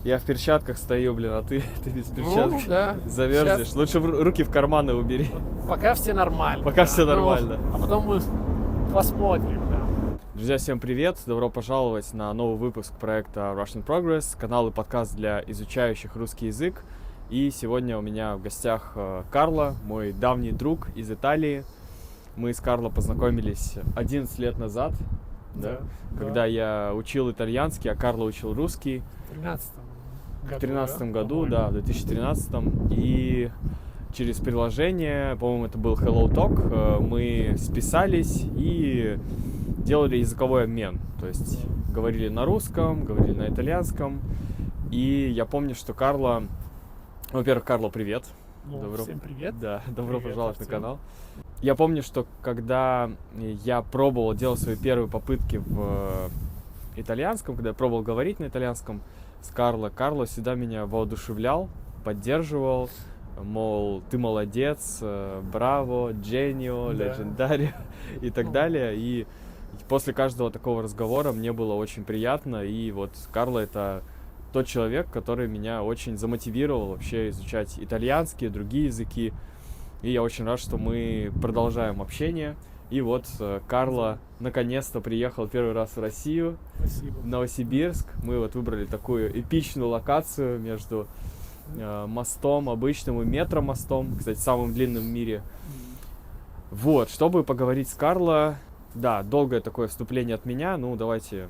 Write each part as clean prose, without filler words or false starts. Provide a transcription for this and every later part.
Я в перчатках стою, блин, а ты без перчаток да. замерзнешь. Сейчас Лучше руки в карманы убери. пока все нормально. Пока да. все нормально. А потом мы посмотрим, да. Друзья, всем привет! Добро пожаловать на новый выпуск проекта Russian Progress, канал и подкаст для изучающих русский язык. И сегодня у меня в гостях Карло, мой давний друг из Италии. Мы с Карло познакомились 11 лет назад, да? Когда я учил итальянский, а Карло учил русский. В 2013 году, да, в 2013. И через приложение, по-моему, это был Hello Talk, мы списались и делали языковой обмен. То есть говорили на русском, говорили на итальянском. И я помню, что Карло... Во-первых, Карло, привет. Всем привет. Да, добро Привет, пожаловать на Артем. канал. Я помню, что когда я пробовал делать свои первые попытки в итальянском, когда я пробовал говорить на итальянском с Карло, Карло всегда меня воодушевлял, поддерживал, мол, ты молодец, браво, дженио, Да. легендарио и так далее. И после каждого такого разговора мне было очень приятно. И вот Карло — это тот человек, который меня очень замотивировал вообще изучать итальянский, другие языки. И я очень рад, что мы продолжаем общение. И вот Карло наконец-то приехал первый раз в Россию, Спасибо. в Новосибирск. Мы вот выбрали такую эпичную локацию между мостом обычным и метромостом, кстати, самым длинным в мире. Вот, чтобы поговорить с Карло, да, долгое такое вступление от меня. Ну, давайте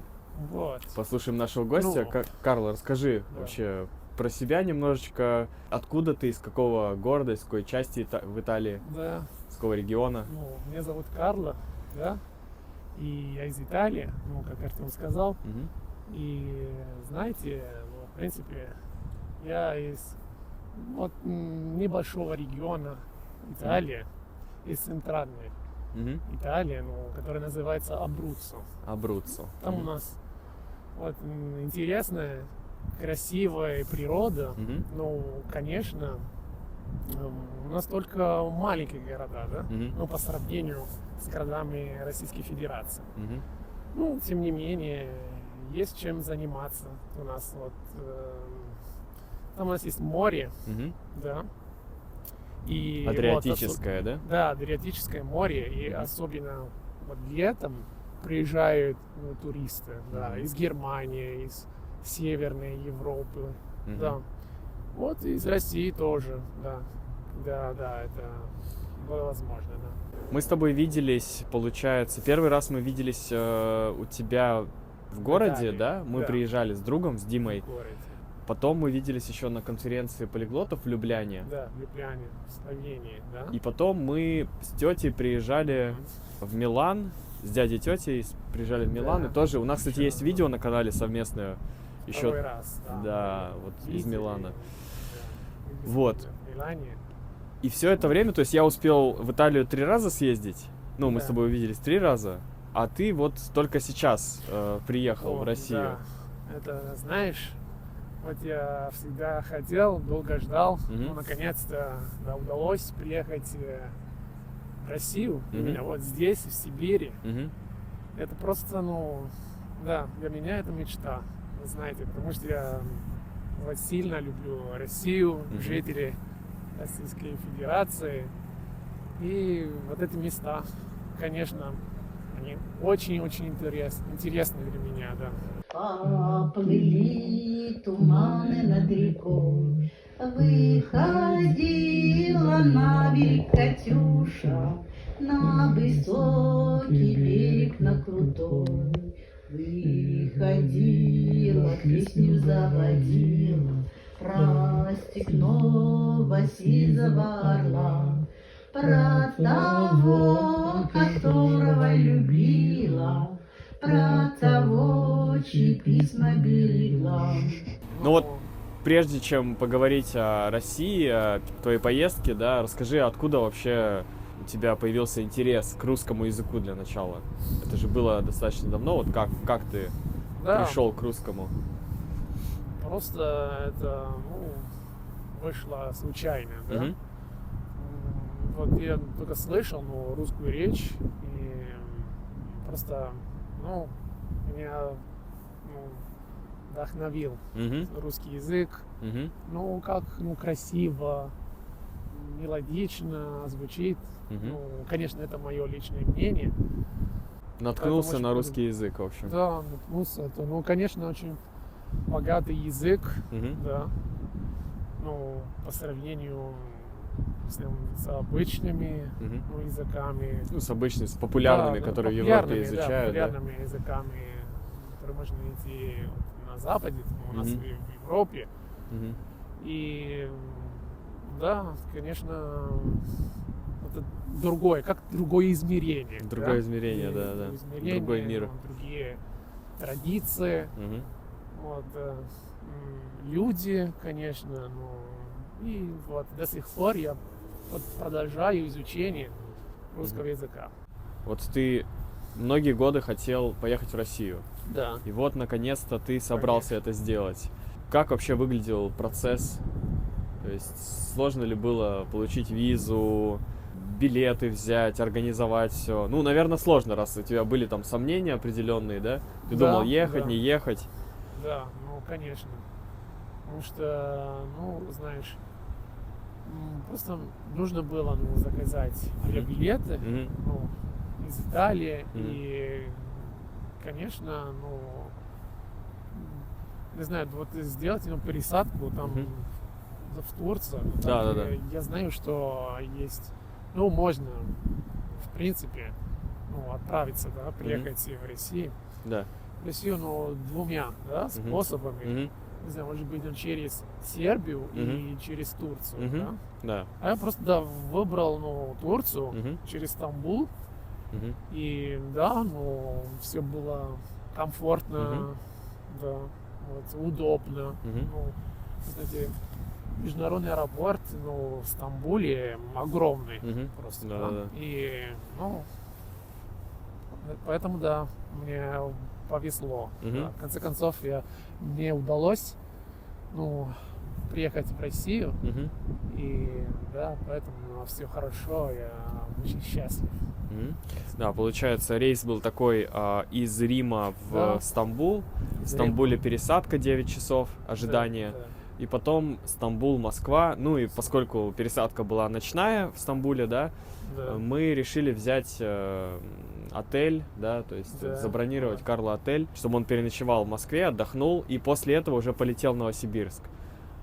Вот. послушаем нашего гостя. Ну, Карло, расскажи да. вообще про себя немножечко. Откуда ты, из какого города, из какой части в Италии, Да. из какого региона? Меня зовут Карло, да. И я из Италии, как Артем сказал. Мгм. И знаете, в принципе, я из небольшого региона Италии, из центральной Мгм. Италии, который называется Абруццо. Абруццо. Там у нас интересная, красивая природа. Мгм. Конечно, у нас только маленькие города, да? Мгм. По сравнению с городами Российской Федерации. Мгм. Тем не менее, есть чем заниматься. У нас там у нас есть море, Мгм. да. И Адриатическое, да? Да, Адриатическое море. И Мгм. особенно летом приезжают туристы, да, Мгм. из Германии, из Северной Европы, Мгм. да. Из России тоже, да. Да, это было возможно, да. Мы с тобой виделись, получается, первый раз мы виделись у тебя в городе, Италии, да? Мы да. приезжали с другом, с Димой. В городе. Потом мы виделись еще на конференции полиглотов в Любляне. Да, в Любляне, в Словении, да. И потом мы с тетей приезжали в Милан, с дядей и тетей приезжали вМилан. Да. И тоже у нас, кстати, Еще есть видео на канале совместное. Второй Еще, раз, да, мы вот из видели, Милана. да, Вот. в Милане. И все это время, то есть я успел в Италию 3 раза съездить. Мы Да. с тобой увиделись 3 раза. А ты вот только сейчас приехал в Вот, Россию. Да. Это, знаешь, я всегда хотел, долго ждал, Мгм. наконец-то удалось приехать в Россию, Мгм. именно вот здесь, в Сибири. Мгм. Это просто, для меня это мечта, вы знаете, потому что я сильно люблю Россию, Мгм. жителей Российской Федерации. И эти места, конечно, они очень-очень интересны для меня, да. Поплыли туманы над рекой, выходила на берег Катюша, на высокий берег, на крутой. Выходила, песню заводила про степного сизого орла, про того, которого любила, про того, чьи письма берегла. Ну вот, прежде чем поговорить о России, о твоей поездке, да, расскажи, откуда вообще у тебя появился интерес к русскому языку для начала? Это же было достаточно давно. Вот как ты Да, пришел к русскому? просто это, вышло случайно, да. Мгм. Я только слышал, русскую речь, и просто, меня, вдохновил Мгм. русский язык. Мгм. Ну, как, ну, красиво, мелодично звучит. Мгм. Ну, конечно, это мое личное мнение. Наткнулся очень на полюб- русский язык, в общем. Да, наткнулся. Это, ну, конечно, очень богатый язык, Мгм. да. Ну, по сравнению с обычными Мгм. ну, языками. Ну, с обычными, с популярными, Да, которые в популярными, Европе изучают, да? популярными языками, которые можно найти вот на Западе, у нас Мгм. в Европе. Мгм. И да, конечно, это другое, как другое измерение. Другое да? измерение, И да, да. измерение, Другой мир. ну, другие традиции, Мгм. вот, люди, конечно, ну, и вот до сих пор я вот продолжаю изучение русского языка. Вот ты многие годы хотел поехать в Россию. Да. И вот, наконец-то, ты собрался это сделать. Как вообще выглядел процесс? То есть сложно ли было получить визу, билеты взять, организовать все? Ну, наверное, сложно, раз у тебя были там сомнения определенные, да? Ты Да, думал, ехать, да. не ехать? Да, ну, конечно. Потому что, ну, знаешь, просто нужно было, ну, заказать авиабилеты, Мгм. ну, из Италии. Мгм. И, конечно, ну, не знаю, вот сделать, ну, пересадку там Мгм. в Турцию. Да, Так, да, да. Я знаю, что есть, ну, можно, в принципе, ну, отправиться, да, приехать в Россию. Да. В Россию, ну, двумя, да, способами. Мгм. Не знаю, может быть, через Сербию и через Турцию, Мгм. да? Да. А я просто, да, выбрал, ну, Турцию Мгм. через Стамбул, Мгм. и, да, ну, все было комфортно, Мгм. да, вот, удобно. Мгм. Ну, кстати, международный аэропорт, ну, в Стамбуле огромный Мгм. просто, Да, да? да, да. И, ну, поэтому, да, мне повезло. Мгм. Да. В конце концов, мне удалось, ну, приехать в Россию, Мгм. и, да, поэтому все хорошо, я очень счастлив. Мгм. Да, получается, рейс был такой из Рима в Да. Стамбул. В Из Стамбуле Рима. пересадка 9 часов ожидания. Да, да. И потом Стамбул, Москва. Ну и поскольку пересадка была ночная в Стамбуле, да, Да. мы решили взять отель, да, то есть Да, забронировать да. Карлу отель, чтобы он переночевал в Москве, отдохнул, и после этого уже полетел в Новосибирск.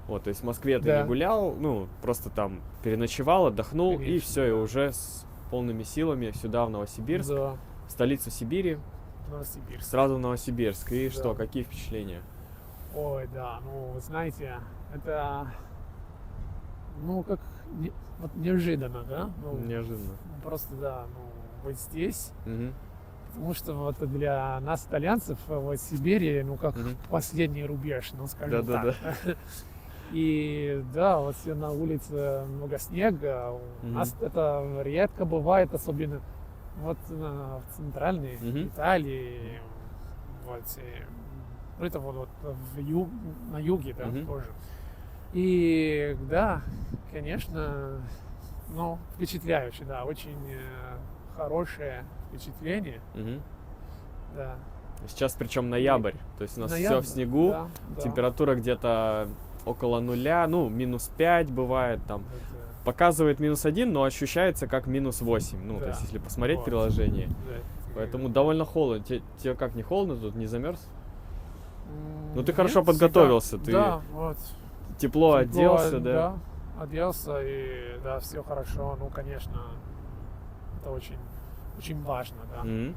Вот, то есть в Москве ты Да. не гулял, ну, просто там переночевал, отдохнул, и Конечно, все, и да. уже с полными силами сюда, в Новосибирск, Да, в столицу Сибири, Новосибирск. сразу в Новосибирск. И Да. что, какие впечатления? Ой, да, ну, знаете, это, ну, как вот неожиданно, да? Ну, Неожиданно. просто, да, ну, вот здесь, Мгм. потому что вот для нас, итальянцев, вот Сибирь, ну, как Мгм. последний рубеж, ну, скажем Да-да-да. так. И да, вот все на улице много снега, у Мгм. нас это редко бывает, особенно вот в центральной Мгм. Италии, вот, ну, это вот на юге, да, Мгм. тоже. И да, конечно, ну, впечатляюще, да, очень хорошее впечатление, Мгм. да. Сейчас причем ноябрь, то есть у нас все Ноябрь, в снегу, да, да. температура где-то около нуля, ну, -5 бывает там. Это, Показывает -1, но ощущается как -8. Ну, то Да. есть, если посмотреть Вот. приложение. да, Поэтому довольно холодно. Тебе как, не холодно тут? Не замерз? Ну, ты нет, хорошо всегда- подготовился, ты Да, вот. тепло Тепло, оделся, да? оделся, и да, все хорошо. Ну, конечно, это очень, очень важно, да. Мгм. И,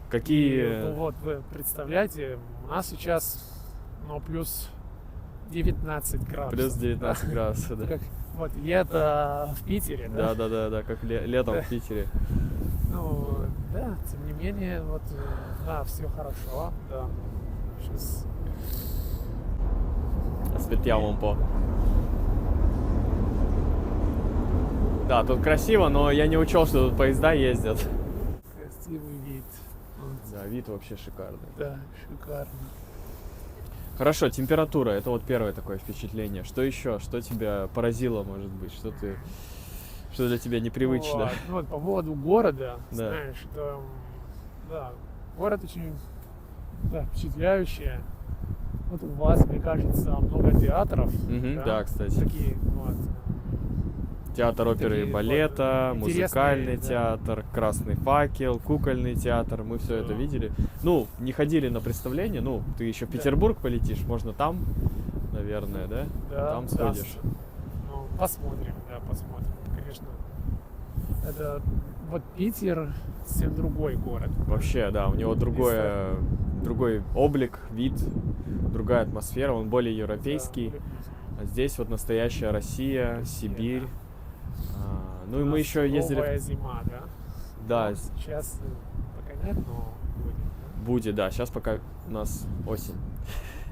Какие... ну, вот, вы представляете, у нас сейчас, ну, плюс 19 градусов. Плюс 19 градусов, да. Как, вот, лето в Питере, да? Да, как летом в Питере. Ну, да, тем не менее, вот, да, все хорошо, да. Сейчас Aspettiamo un po'. Да, тут красиво, но я не учел, что тут поезда ездят. красивый вид. Вот, Да, вид вообще шикарный. да, шикарно. Хорошо, температура, это вот первое такое впечатление. Что еще? Что тебя поразило, может быть? Что для тебя непривычно? Вот. Ну, вот по поводу города, Да. знаешь, да, город очень, да, впечатляющий. Вот у вас, мне кажется, много театров. Да, кстати. Такие вот. Театр оперы и Такие балета, вот музыкальный интересные, да. театр, Красный факел, кукольный театр. Мы все это Да. видели. Ну, не ходили на представление. Ну, ты еще в Петербург полетишь, можно там, наверное, да? Да, Там да, сходишь. Ну, посмотрим, да, посмотрим. Конечно. Это вот Питер совсем другой город. Вообще, да, у него другой облик, вид, другая атмосфера, он более европейский. Да, А здесь вот настоящая Россия, Россия, Сибирь. да. Ну и У мы нас еще ездили... новая зима, да? Да, Ну, сейчас пока нет, но будет. будет, да. Сейчас пока у нас осень.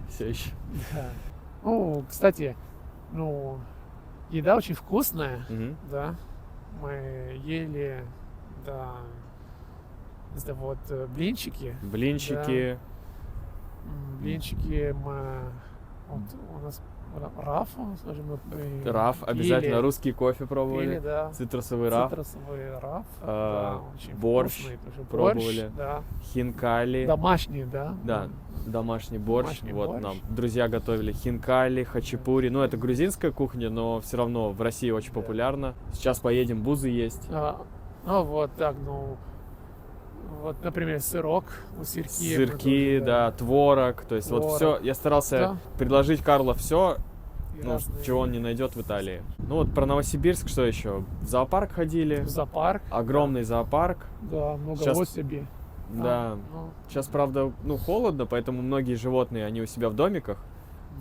Все еще. Да. Ну, кстати, ну, еда очень вкусная, да. Мы ели, да, это вот блинчики. Блинчики. Блинчики мы... Вот у нас раф, скажем, мы Раф. пили, Обязательно русский кофе пробовали. пили, да. Цитрусовый раф. Цитрусовый раф. А, да, очень борщ вкусный тоже. пробовали. Борщ, да. Хинкали. Домашний, да. Да, домашний борщ. Домашний Вот борщ. нам друзья готовили хинкали, хачапури. Ну, это грузинская кухня, но все равно в России очень Да. популярна. Сейчас поедем бузы есть. Ну вот так, ну, вот, например, сырок, у сырки. Сырки, мы тоже, да, творог. То есть вот Творог. все. Я старался Да. предложить Карлу все, и ну, разные. чего он не найдет в Италии. Ну вот про Новосибирск что еще? В зоопарк ходили. В зоопарк. Огромный зоопарк. Да, много Сейчас- особей. Да. Ну, Сейчас, правда, ну, холодно, поэтому многие животные, они у себя в домиках.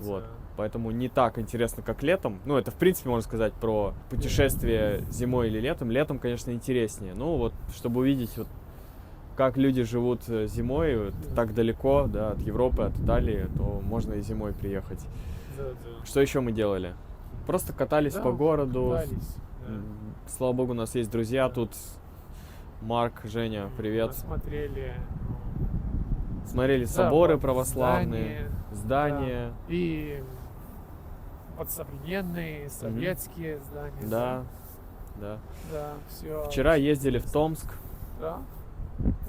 Вот. да. Поэтому не так интересно, как летом. Ну, это, в принципе, можно сказать про путешествие зимой или летом. Летом, конечно, интереснее. Ну, вот, чтобы увидеть, вот, как люди живут зимой, вот, так далеко, да, от Европы, от Италии, то можно и зимой приехать. Да, да. Что еще мы делали? Просто катались Да, по городу. катались, да. Слава богу, у нас есть друзья тут. Марк, Женя, привет. Смотрели Смотрели соборы вот православные, здания. да. И вот современные, советские здания. Да, да. Да, все. Вчера ездили в Томск. Да.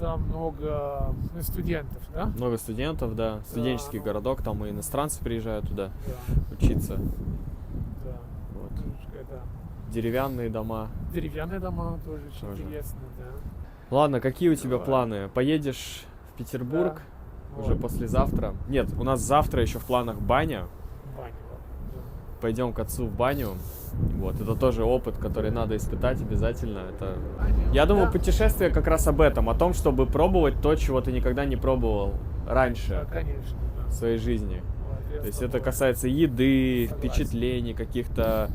Там много студентов, да? Много студентов, да. Студенческий ну. городок, там и иностранцы приезжают туда Да, учиться. да. Вот. Немножко, да. Деревянные дома. Деревянные дома тоже очень Тоже. интересно, да. Ладно, какие у тебя Давай. планы? Поедешь в Петербург Да. уже Вот. послезавтра? Нет, у нас завтра еще в планах баня. Баня, да. Пойдем к отцу в баню. Вот, это тоже опыт, который надо испытать обязательно. Это... Я думаю, Да. путешествие как раз об этом, о том, чтобы пробовать то, чего ты никогда не пробовал Да, раньше конечно, да. в своей жизни. Вот, я То есть с это тобой касается еды, согласен. впечатлений каких-то,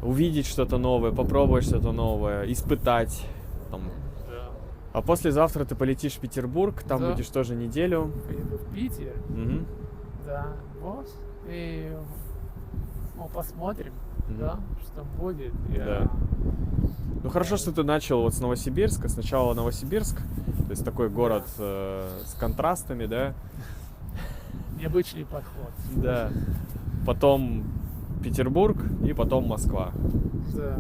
увидеть что-то новое, попробовать что-то новое, испытать. Там. Да. А послезавтра ты полетишь в Петербург, там Да. будешь тоже неделю. Поеду в Питер, Мгм. да, вот, и ну, посмотрим, Мгм. да, что будет. Да. Ну хорошо, что ты начал вот с Новосибирска. Сначала Новосибирск, то есть такой город с контрастами, да. Необычный подход. Да. Потом Петербург и потом Москва. Да,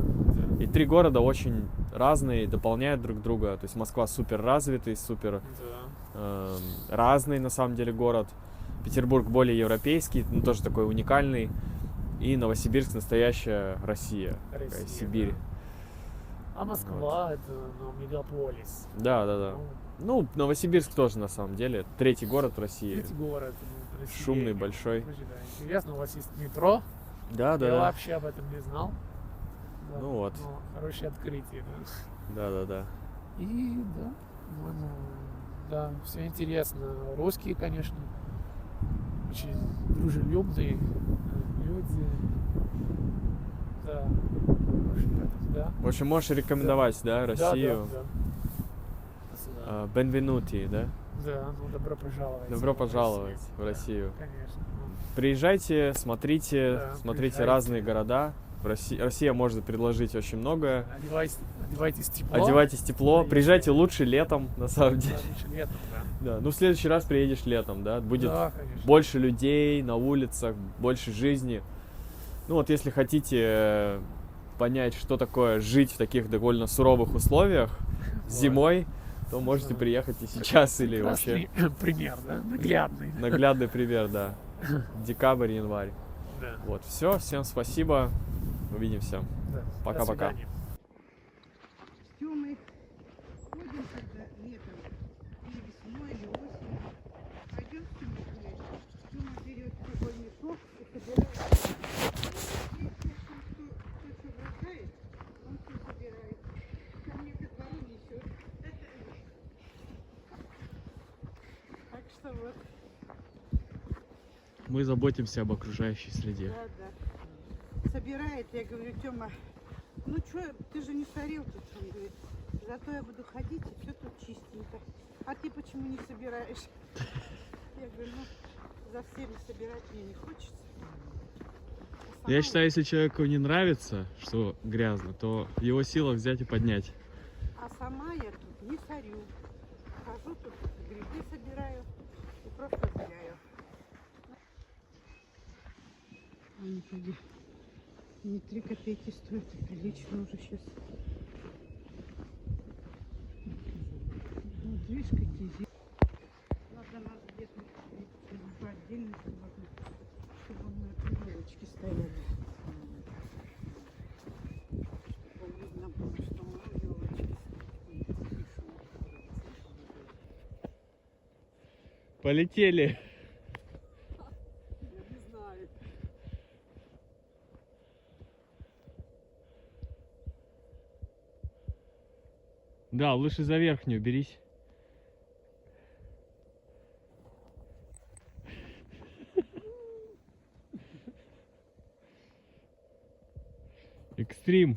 И 3 города очень разные, дополняют друг друга. То есть Москва супер развитый, супер да, разный на самом деле город. Петербург более европейский, но тоже такой уникальный. И Новосибирск настоящая Россия, такая Россия, Сибирь. да. А Москва это мегаполис. Да, да, да. Ну, Новосибирск тоже на самом деле. 3-й город в России. Третий город. России. Шумный, большой. Короче, да, интересно, у вас есть метро. Да, Я да. вообще об этом не знал. Да, Ну вот. хорошее открытие, да. Да, да, да. И да, по-моему, да, все интересно. Русские, конечно, очень дружелюбные люди. Да. В общем, да. В общем, можешь рекомендовать, да, Россию. Да, да, да. Бенвенути, да? Да, ну добро пожаловать. Добро в пожаловать Россию. в Россию. Да, конечно. Ну, Приезжайте, смотрите, Да, смотрите приезжайте. разные города. Россия может предложить очень многое. Одевайтесь тепло. Одевайтесь тепло, Да, приезжайте если- лучше летом, на самом деле. Да, лучше летом, да. Да, ну в следующий раз приедешь летом, да, будет Да, конечно. больше людей на улицах, больше жизни. Ну вот если хотите понять, что такое жить в таких довольно суровых условиях Вот. зимой то можете приехать и сейчас или вообще. Прекрасный пример, да? Наглядный. Наглядный пример, да. Декабрь, январь. Да. Вот, все, всем спасибо. Увидимся. Да. Пока-пока. До свидания. С Тёмой ходим, когда летом, или весной, или осенью. Пойдем с Тёмой гулять. Тёма берет с собой мешок и собирает. Если кто что бросает, он все собирает. Ко мне ко двору несет. Так что вот, Мы заботимся об окружающей среде. да. Собирает, я говорю, Тёма, ну что, ты же не сорил тут, он говорит. Зато я буду ходить, и все тут чистенько. А ты почему не собираешь? Я говорю, ну, за всеми собирать мне не хочется. А Я сама считаю, если человеку не нравится, что грязно, то в его силах взять и поднять. А сама я тут не сорю. Хожу тут, грибы собираю и просто гуляю. Они поди, не 3 копейки стоят, а прилично уже сейчас. Вот видишь, какие здесь. Надо где-то по отдельности, чтобы на приборочке стояли. Чтобы видно было, что мы елочки. Полетели. Я не знаю. Да, лучше за верхнюю берись. Экстрим.